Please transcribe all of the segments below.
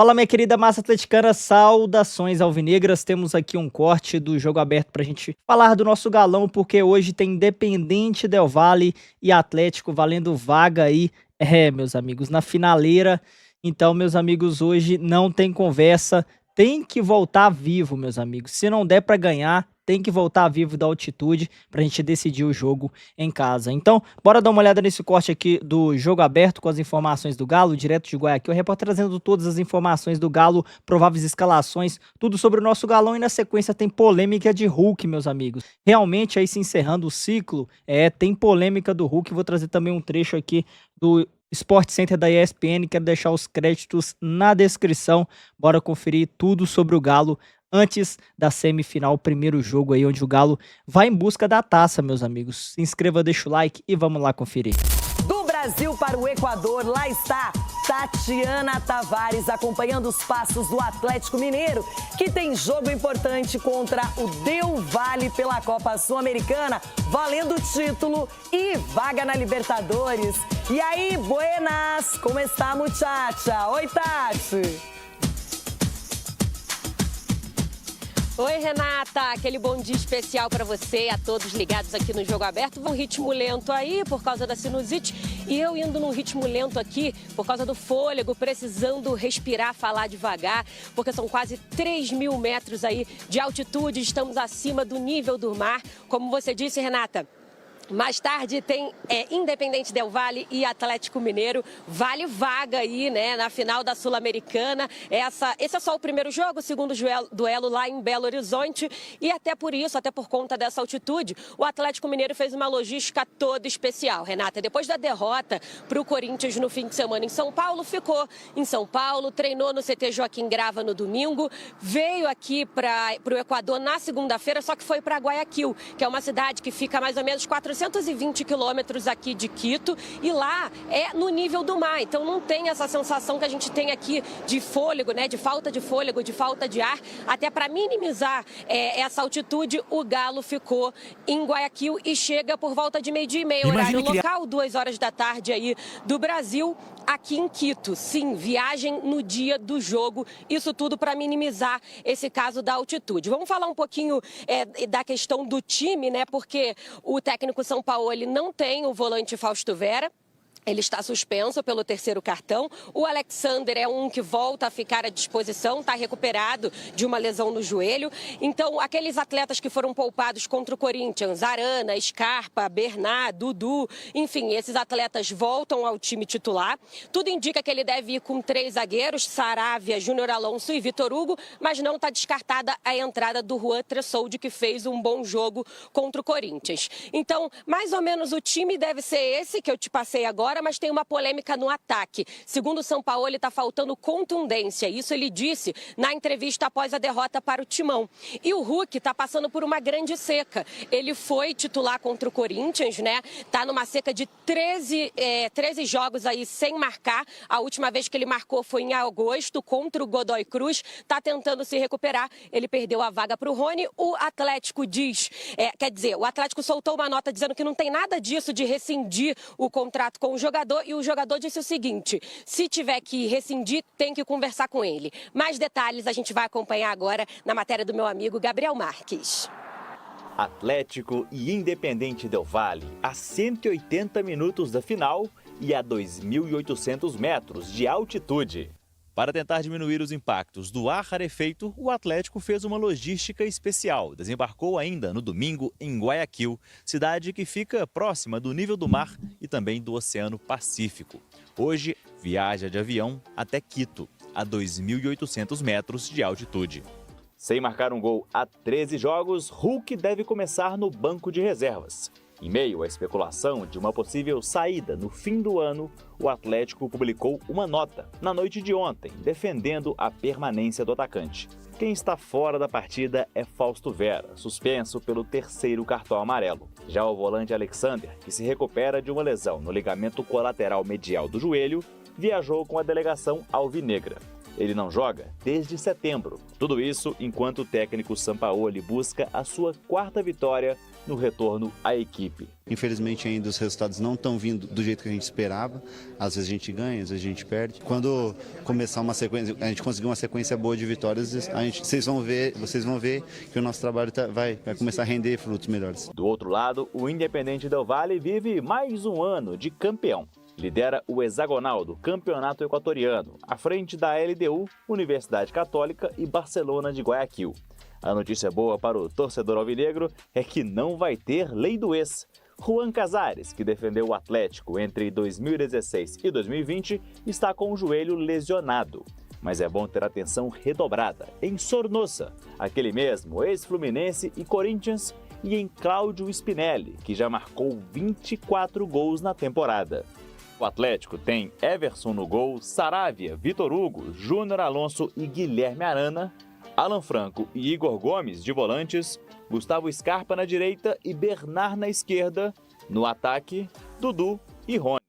Fala, minha querida massa atleticana, saudações alvinegras. Temos aqui um corte do jogo aberto pra gente falar do nosso galão, porque hoje tem Independente Del Valle e Atlético valendo vaga aí, meus amigos, na finaleira. Então, meus amigos, hoje não tem conversa, tem que voltar vivo, meus amigos. Se não der pra ganhar, tem que voltar vivo da altitude pra gente decidir o jogo em casa. Então, bora dar uma olhada nesse corte aqui do jogo aberto com as informações do Galo, direto de Guayaquil. O repórter trazendo todas as informações do Galo, prováveis escalações, tudo sobre o nosso galão. E na sequência tem polêmica de Hulk, meus amigos. Realmente, aí se encerrando o ciclo, tem polêmica do Hulk. Vou trazer também um trecho aqui do Sport Center da ESPN. Quero deixar os créditos na descrição. Bora conferir tudo sobre o Galo antes da semifinal, o primeiro jogo aí onde o Galo vai em busca da taça, meus amigos. Se inscreva, deixa o like e vamos lá conferir. Do Brasil para o Equador, lá está Tatiana Tavares acompanhando os passos do Atlético Mineiro, que tem jogo importante contra o Del Valle pela Copa Sul-Americana, valendo título e vaga na Libertadores. E aí, buenas, como está, muchacha? Oi, Tati! Oi, Renata, aquele bom dia especial para você e a todos ligados aqui no Jogo Aberto. Um ritmo lento aí por causa da sinusite e eu indo num ritmo lento aqui por causa do fôlego, precisando respirar, falar devagar, porque são quase 3.000 metros aí de altitude, estamos acima do nível do mar. Como você disse, Renata, mais tarde tem Independente Del Valle e Atlético Mineiro. Vale vaga aí, né, na final da Sul-Americana. Esse é só o primeiro jogo, o segundo duelo lá em Belo Horizonte. E até por isso, até por conta dessa altitude, o Atlético Mineiro fez uma logística toda especial. Renata, depois da derrota para o Corinthians no fim de semana em São Paulo, ficou em São Paulo, treinou no CT Joaquim Grava no domingo, veio aqui para o Equador na segunda-feira, só que foi para Guayaquil, que é uma cidade que fica mais ou menos 420 quilômetros aqui de Quito, e lá é no nível do mar, então não tem essa sensação que a gente tem aqui de fôlego, né, de falta de fôlego, de falta de ar. Até para minimizar essa altitude, o Galo ficou em Guayaquil e chega por volta de 12:30, horário local, 2 horas da tarde aí do Brasil, aqui em Quito. Sim, viagem no dia do jogo, isso tudo para minimizar esse caso da altitude. Vamos falar um pouquinho da questão do time, né, porque o técnico São Paulo ele não tem o volante Fausto Vera. Ele está suspenso pelo terceiro cartão. O Alexander é um que volta a ficar à disposição, está recuperado de uma lesão no joelho. Então, aqueles atletas que foram poupados contra o Corinthians, Arana, Scarpa, Bernard, Dudu, enfim, esses atletas voltam ao time titular. Tudo indica que ele deve ir com 3 zagueiros, Saravia, Júnior Alonso e Vitor Hugo, mas não está descartada a entrada do Juan Tressoldi, que fez um bom jogo contra o Corinthians. Então, mais ou menos o time deve ser esse que eu te passei agora, mas tem uma polêmica no ataque. Segundo o São Paulo, está faltando contundência. Isso ele disse na entrevista após a derrota para o Timão. E o Hulk está passando por uma grande seca. Ele foi titular contra o Corinthians, né? Está numa seca de 13 jogos aí sem marcar. A última vez que ele marcou foi em agosto contra o Godoy Cruz. Está tentando se recuperar. Ele perdeu a vaga para o Rony. O Atlético o Atlético soltou uma nota dizendo que não tem nada disso de rescindir o contrato com o jogador, e o jogador disse o seguinte: se tiver que rescindir, tem que conversar com ele. Mais detalhes a gente vai acompanhar agora na matéria do meu amigo Gabriel Marques. Atlético e Independente Del Valle, a 180 minutos da final e a 2.800 metros de altitude. Para tentar diminuir os impactos do ar rarefeito, o Atlético fez uma logística especial. Desembarcou ainda no domingo em Guayaquil, cidade que fica próxima do nível do mar e também do Oceano Pacífico. Hoje, viaja de avião até Quito, a 2.800 metros de altitude. Sem marcar um gol há 13 jogos, Hulk deve começar no banco de reservas. Em meio à especulação de uma possível saída no fim do ano, o Atlético publicou uma nota na noite de ontem, defendendo a permanência do atacante. Quem está fora da partida é Fausto Vera, suspenso pelo terceiro cartão amarelo. Já o volante Alexander, que se recupera de uma lesão no ligamento colateral medial do joelho, viajou com a delegação alvinegra. Ele não joga desde setembro. Tudo isso enquanto o técnico Sampaoli busca a sua 4ª vitória no retorno à equipe. Infelizmente ainda os resultados não estão vindo do jeito que a gente esperava. Às vezes a gente ganha, às vezes a gente perde. Quando começar uma sequência, a gente conseguir uma sequência boa de vitórias, vocês vão ver que o nosso trabalho vai começar a render frutos melhores. Do outro lado, o Independente Del Valle vive mais um ano de campeão. Lidera o hexagonal do Campeonato Equatoriano, à frente da LDU, Universidade Católica e Barcelona de Guayaquil. A notícia boa para o torcedor alvinegro é que não vai ter lei do ex. Juan Casares, que defendeu o Atlético entre 2016 e 2020, está com o joelho lesionado. Mas é bom ter atenção redobrada em Sornosa, aquele mesmo ex-Fluminense e Corinthians, e em Cláudio Spinelli, que já marcou 24 gols na temporada. O Atlético tem Everson no gol, Saravia, Vitor Hugo, Júnior Alonso e Guilherme Arana, Alan Franco e Igor Gomes de volantes, Gustavo Scarpa na direita e Bernard na esquerda. No ataque, Dudu e Rony.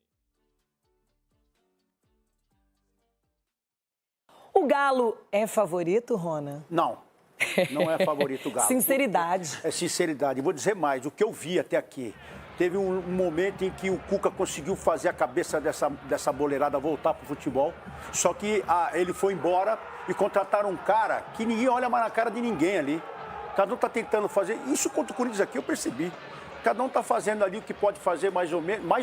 O Galo é favorito, Rona? Não é favorito o Galo. Sinceridade. É sinceridade. Vou dizer mais, o que eu vi até aqui. Teve um momento em que o Cuca conseguiu fazer a cabeça dessa boleirada voltar para o futebol. Só que ele foi embora e contrataram um cara que ninguém olha mais na cara de ninguém ali. Cada um está tentando fazer. Isso contra o Corinthians aqui eu percebi. Cada um está fazendo ali o que pode fazer mais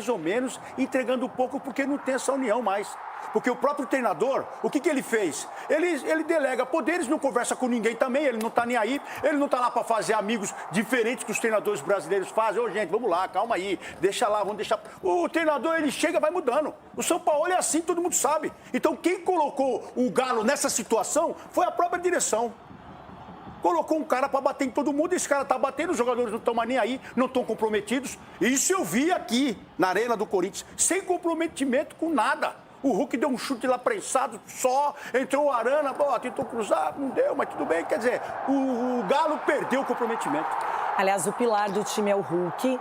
ou menos, entregando um pouco porque não tem essa união mais. Porque o próprio treinador, o que ele fez? Ele delega poderes, não conversa com ninguém também, ele não está nem aí, ele não está lá para fazer amigos diferentes que os treinadores brasileiros fazem. Ô, gente, vamos lá, calma aí, deixa lá, vamos deixar... O treinador, ele chega e vai mudando. O São Paulo é assim, todo mundo sabe. Então, quem colocou o Galo nessa situação foi a própria direção. Colocou um cara para bater em todo mundo, esse cara tá batendo, os jogadores não estão mais nem aí, não estão comprometidos. Isso eu vi aqui, na Arena do Corinthians, sem comprometimento com nada. O Hulk deu um chute lá prensado só, entrou o Arana, tentou cruzar, não deu, mas tudo bem. Quer dizer, o Galo perdeu o comprometimento. Aliás, o pilar do time é o Hulk.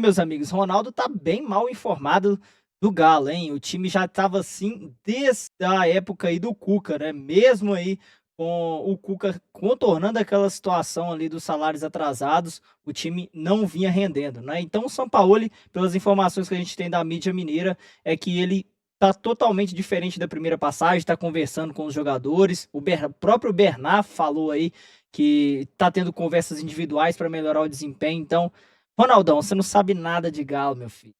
Meus amigos, Ronaldo tá bem mal informado do Galo, hein? O time já estava assim desde a época aí do Cuca, né? Mesmo aí com o Cuca contornando aquela situação ali dos salários atrasados, o time não vinha rendendo, né? Então o Sampaoli, pelas informações que a gente tem da mídia mineira, é que ele tá totalmente diferente da primeira passagem, tá conversando com os jogadores. O próprio Bernard falou aí que tá tendo conversas individuais para melhorar o desempenho. Então, Ronaldão, você não sabe nada de Galo, meu filho.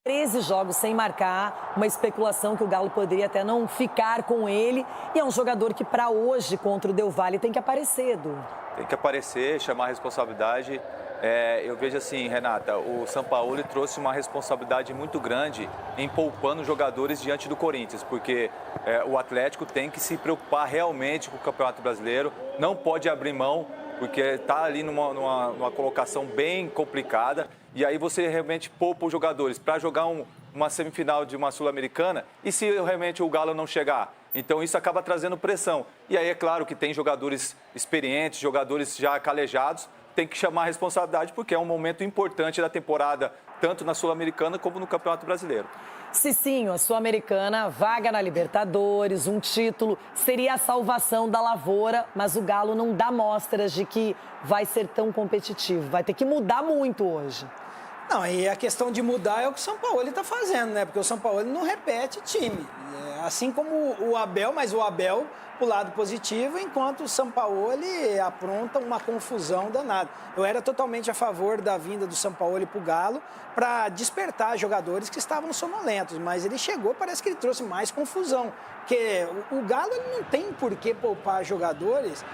13 jogos sem marcar, uma especulação que o Galo poderia até não ficar com ele. E é um jogador que para hoje, contra o Del Valle, tem que aparecer, Edu. Tem que aparecer, chamar a responsabilidade. Eu vejo assim, Renata, o Sampaoli trouxe uma responsabilidade muito grande em poupando jogadores diante do Corinthians, porque o Atlético tem que se preocupar realmente com o Campeonato Brasileiro, não pode abrir mão, porque está ali numa colocação bem complicada, e aí você realmente poupa os jogadores para jogar uma semifinal de uma Sul-Americana, e se realmente o Galo não chegar? Então isso acaba trazendo pressão. E aí é claro que tem jogadores experientes, jogadores já calejados, tem que chamar a responsabilidade porque é um momento importante da temporada, tanto na Sul-Americana como no Campeonato Brasileiro. Cicinho, a Sul-Americana, vaga na Libertadores, um título, seria a salvação da lavoura, mas o Galo não dá mostras de que vai ser tão competitivo. Vai ter que mudar muito hoje. Não, e a questão de mudar é o que o Sampaoli está fazendo, né? Porque o Sampaoli não repete time. Assim como o Abel, mas o Abel o lado positivo, enquanto o Sampaoli apronta uma confusão danada. Eu era totalmente a favor da vinda do Sampaoli para o Galo para despertar jogadores que estavam sonolentos, mas ele chegou, parece que ele trouxe mais confusão, porque o Galo ele não tem por que poupar jogadores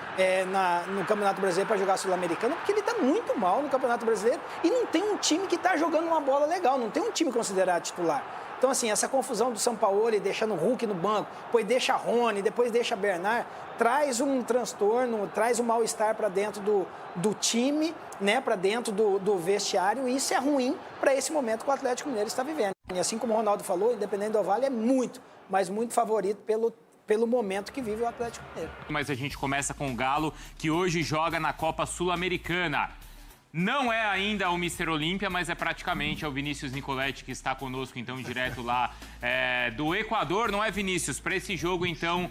no Campeonato Brasileiro para jogar Sul-Americano, porque ele está muito mal no Campeonato Brasileiro e não tem um time que está jogando uma bola legal, não tem um time considerado titular. Então, assim, essa confusão do Sampaoli, deixando o Hulk no banco, depois deixa Rony, depois deixa Bernard, traz um transtorno, traz um mal-estar para dentro do time, né, para dentro do vestiário, e isso é ruim para esse momento que o Atlético Mineiro está vivendo. E assim como o Ronaldo falou, Independente Del Valle é muito, mas muito favorito pelo momento que vive o Atlético Mineiro. Mas a gente começa com o Galo, que hoje joga na Copa Sul-Americana. Não é ainda o Mr. Olímpia, mas é praticamente o Vinícius Nicoletti que está conosco, então, direto lá do Equador. Não é, Vinícius? Para esse jogo, então,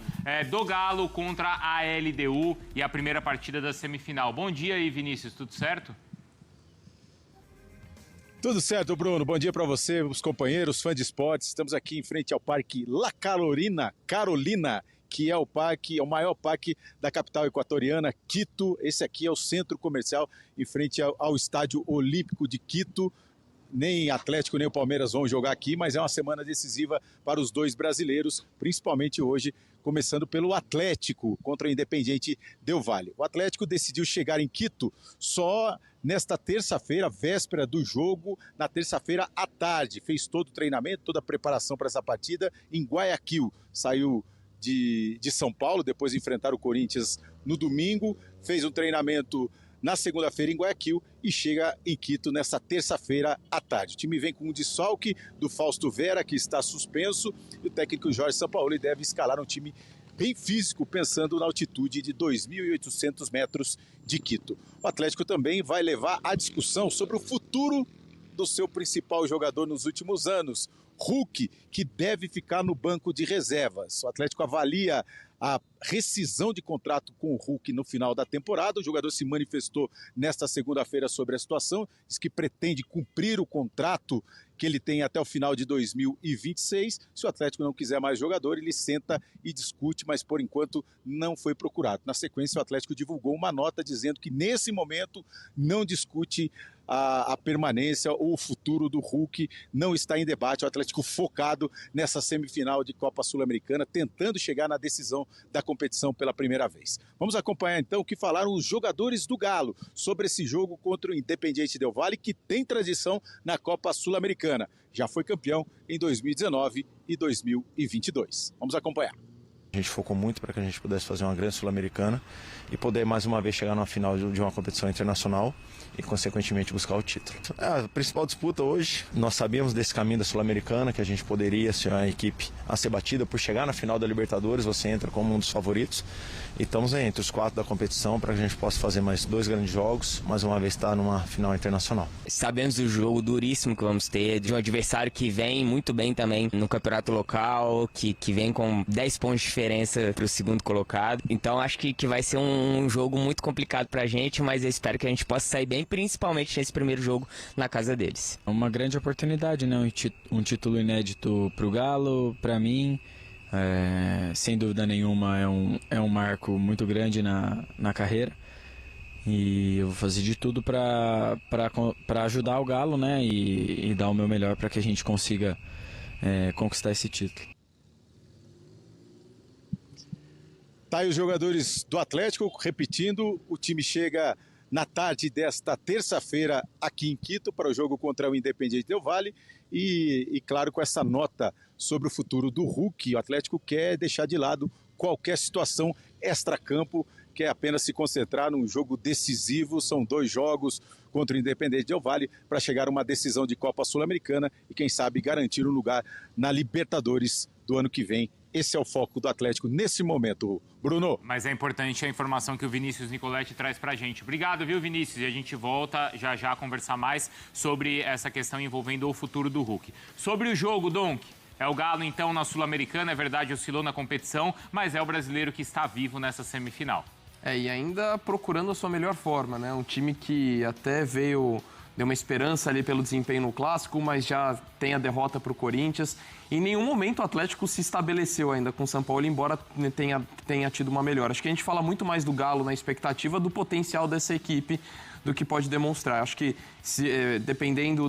do Galo contra a LDU e a primeira partida da semifinal. Bom dia aí, Vinícius. Tudo certo? Tudo certo, Bruno. Bom dia para você, os companheiros, fãs de esportes. Estamos aqui em frente ao Parque La Carolina, que é o maior parque da capital equatoriana, Quito. Esse aqui é o centro comercial em frente ao Estádio Olímpico de Quito. Nem Atlético nem o Palmeiras vão jogar aqui, mas é uma semana decisiva para os dois brasileiros, principalmente hoje, começando pelo Atlético contra o Independiente Del Valle. O Atlético decidiu chegar em Quito só nesta terça-feira, véspera do jogo, na terça-feira à tarde. Fez todo o treinamento, toda a preparação para essa partida em Guayaquil. Saiu de São Paulo, depois de enfrentar o Corinthians no domingo, fez um treinamento na segunda-feira em Guayaquil e chega em Quito nesta terça-feira à tarde. O time vem com um desfalque do Fausto Vera, que está suspenso, e o técnico Jorge Sampaoli deve escalar um time bem físico, pensando na altitude de 2.800 metros de Quito. O Atlético também vai levar a discussão sobre o futuro do seu principal jogador nos últimos anos, Hulk, que deve ficar no banco de reservas. O Atlético avalia a rescisão de contrato com o Hulk no final da temporada. O jogador se manifestou nesta segunda-feira sobre a situação, diz que pretende cumprir o contrato que ele tem até o final de 2026. Se o Atlético não quiser mais jogador, ele senta e discute, mas por enquanto não foi procurado. Na sequência, o Atlético divulgou uma nota dizendo que nesse momento não discute a permanência ou o futuro do Hulk, não está em debate. O Atlético focado nessa semifinal de Copa Sul-Americana, tentando chegar na decisão da competição pela primeira vez. Vamos acompanhar então o que falaram os jogadores do Galo sobre esse jogo contra o Independiente Del Valle, que tem tradição na Copa Sul-Americana. Já foi campeão em 2019 e 2022. Vamos acompanhar. A gente focou muito para que a gente pudesse fazer uma grande Sul-Americana e poder mais uma vez chegar na final de uma competição internacional e consequentemente buscar o título. A principal disputa hoje, nós sabíamos desse caminho da Sul-Americana, que a gente poderia ser uma equipe a ser batida por chegar na final da Libertadores, você entra como um dos favoritos e estamos aí entre os 4 da competição para que a gente possa fazer mais 2 grandes jogos, mais uma vez estar numa final internacional. Sabemos do jogo duríssimo que vamos ter, de um adversário que vem muito bem também no campeonato local, que vem com 10 pontos de diferença para o segundo colocado. Então acho que vai ser um jogo muito complicado para a gente, mas eu espero que a gente possa sair bem, principalmente nesse primeiro jogo na casa deles. É uma grande oportunidade, né? Um título inédito para o Galo, para mim. Sem dúvida nenhuma é um marco muito grande na carreira. E eu vou fazer de tudo para ajudar o Galo, né? E dar o meu melhor para que a gente consiga conquistar esse título. Tá aí os jogadores do Atlético, repetindo, o time chega na tarde desta terça-feira aqui em Quito para o jogo contra o Independiente Del Valle e claro, com essa nota sobre o futuro do Hulk, o Atlético quer deixar de lado qualquer situação extracampo, quer apenas se concentrar num jogo decisivo. São 2 jogos contra o Independiente Del Valle para chegar a uma decisão de Copa Sul-Americana e quem sabe garantir um lugar na Libertadores do ano que vem. Esse é o foco do Atlético nesse momento, Bruno. Mas é importante a informação que o Vinícius Nicoletti traz pra gente. Obrigado, viu, Vinícius? E a gente volta já a conversar mais sobre essa questão envolvendo o futuro do Hulk. Sobre o jogo, Donk, é o Galo, então, na Sul-Americana. É verdade, oscilou na competição, mas é o brasileiro que está vivo nessa semifinal. E ainda procurando a sua melhor forma, né? Um time que até deu uma esperança ali pelo desempenho no Clássico, mas já tem a derrota para o Corinthians. Em nenhum momento o Atlético se estabeleceu ainda com o São Paulo, embora tenha tido uma melhora. Acho que a gente fala muito mais do Galo na expectativa do potencial dessa equipe do que pode demonstrar. Acho que dependendo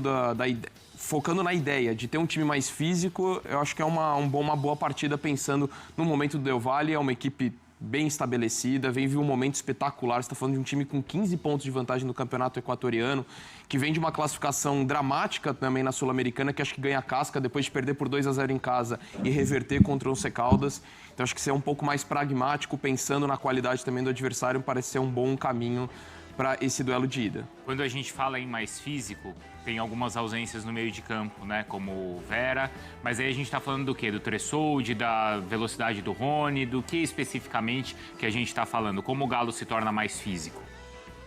focando na ideia de ter um time mais físico, eu acho que é uma boa partida pensando no momento do Del Valle. É uma equipe bem estabelecida, vem um momento espetacular. Você está falando de um time com 15 pontos de vantagem no campeonato equatoriano, que vem de uma classificação dramática também na Sul-Americana, que acho que ganha casca depois de perder por 2-0 em casa e reverter contra o Once Caldas. Então acho que ser um pouco mais pragmático, pensando na qualidade também do adversário, parece ser um bom caminho para esse duelo de ida. Quando a gente fala em mais físico, tem algumas ausências no meio de campo, né? Como o Vera, mas aí a gente está falando do quê? Do Tressoldi, da velocidade do Rony, do que especificamente que a gente está falando? Como o Galo se torna mais físico?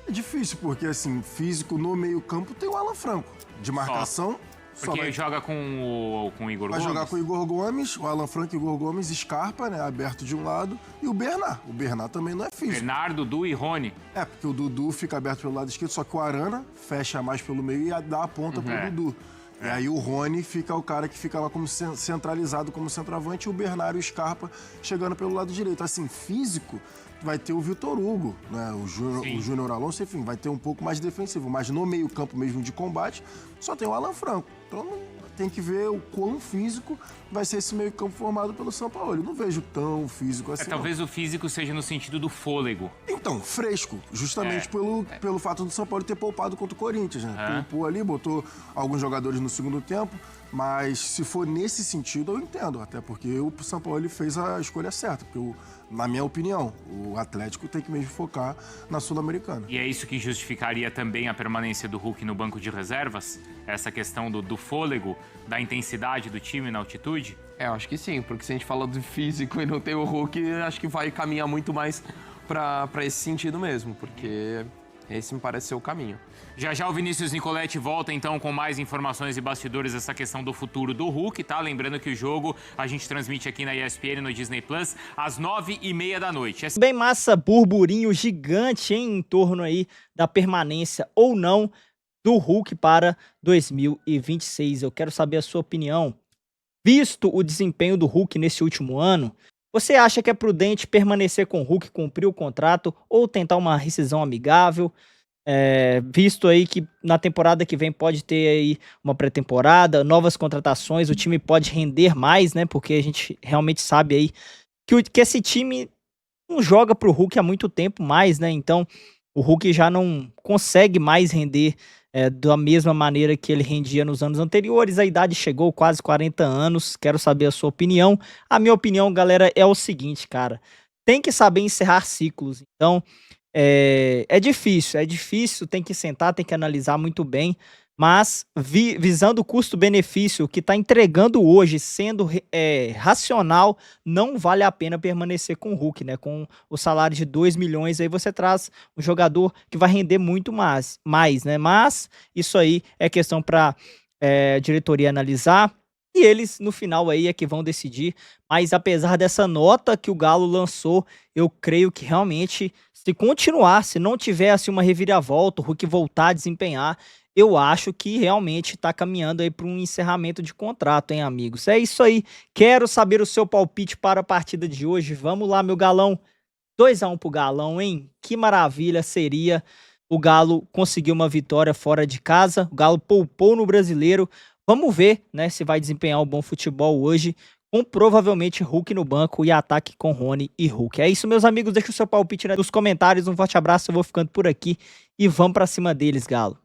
É difícil, porque assim, físico no meio campo tem o Alan Franco, de marcação Porque joga com o Igor Gomes? Vai jogar com o Igor Gomes, o Alan Franco, Igor Gomes, Scarpa, né, aberto de um lado, e o Bernard. O Bernard também não é físico. Bernardo, Dudu e Rony. Porque o Dudu fica aberto pelo lado esquerdo, só que o Arana fecha mais pelo meio e dá a ponta pro Dudu. E aí o Rony fica o cara que fica lá como centralizado como centroavante, e o Bernardo e o Scarpa chegando pelo lado direito. Assim, físico, vai ter o Vitor Hugo, né? O Júnior Alonso, enfim, vai ter um pouco mais defensivo. Mas no meio campo mesmo de combate, só tem o Alan Franco. Então tem que ver o quão físico vai ser esse meio campo formado pelo São Paulo. Eu não vejo tão físico assim. Talvez o físico seja no sentido do fôlego. Então, fresco, justamente pelo fato do São Paulo ter poupado contra o Corinthians, né? Poupou ali, botou alguns jogadores no segundo tempo, mas se for nesse sentido, eu entendo. Até porque o São Paulo ele fez a escolha certa, porque na minha opinião, o Atlético tem que mesmo focar na Sul-Americana. E é isso que justificaria também a permanência do Hulk no banco de reservas? Essa questão do fôlego, da intensidade do time na altitude? Eu acho que sim, porque se a gente fala do físico e não tem o Hulk, acho que vai caminhar muito mais para esse sentido mesmo, porque esse me parece ser o caminho. Já o Vinícius Nicoletti volta então com mais informações e bastidores dessa questão do futuro do Hulk, tá? Lembrando que o jogo a gente transmite aqui na ESPN, no Disney Plus, às 9h30 da noite. Bem massa, burburinho gigante em torno aí da permanência ou não do Hulk para 2026. Eu quero saber a sua opinião. Visto o desempenho do Hulk nesse último ano, você acha que é prudente permanecer com o Hulk, cumprir o contrato ou tentar uma rescisão amigável? Visto aí que na temporada que vem pode ter aí uma pré-temporada, novas contratações, o time pode render mais, né? Porque a gente realmente sabe aí que esse time não joga pro Hulk há muito tempo mais, né? Então o Hulk já não consegue mais render da mesma maneira que ele rendia nos anos anteriores. A idade chegou, quase 40 anos. Quero saber a sua opinião. A minha opinião, galera, é o seguinte, cara. Tem que saber encerrar ciclos. Então, é difícil, tem que sentar, tem que analisar muito bem, mas visando o custo-benefício que está entregando hoje, sendo racional, não vale a pena permanecer com o Hulk, né? Com o salário de 2 milhões, aí você traz um jogador que vai render muito mais, né? Mas isso aí é questão para diretoria analisar. E eles, no final, aí é que vão decidir. Mas apesar dessa nota que o Galo lançou, eu creio que realmente, se continuar, se não tiver assim, uma reviravolta, o Hulk voltar a desempenhar, eu acho que realmente está caminhando aí para um encerramento de contrato, hein, amigos? É isso aí. Quero saber o seu palpite para a partida de hoje. Vamos lá, meu Galão. 2-1 pro Galão, hein? Que maravilha seria o Galo conseguir uma vitória fora de casa. O Galo poupou no Brasileiro. Vamos ver, né, se vai desempenhar um bom futebol hoje, com provavelmente Hulk no banco e ataque com Rony e Hulk. É isso, meus amigos. Deixa o seu palpite nos comentários. Um forte abraço, eu vou ficando por aqui e vamos pra cima deles, Galo.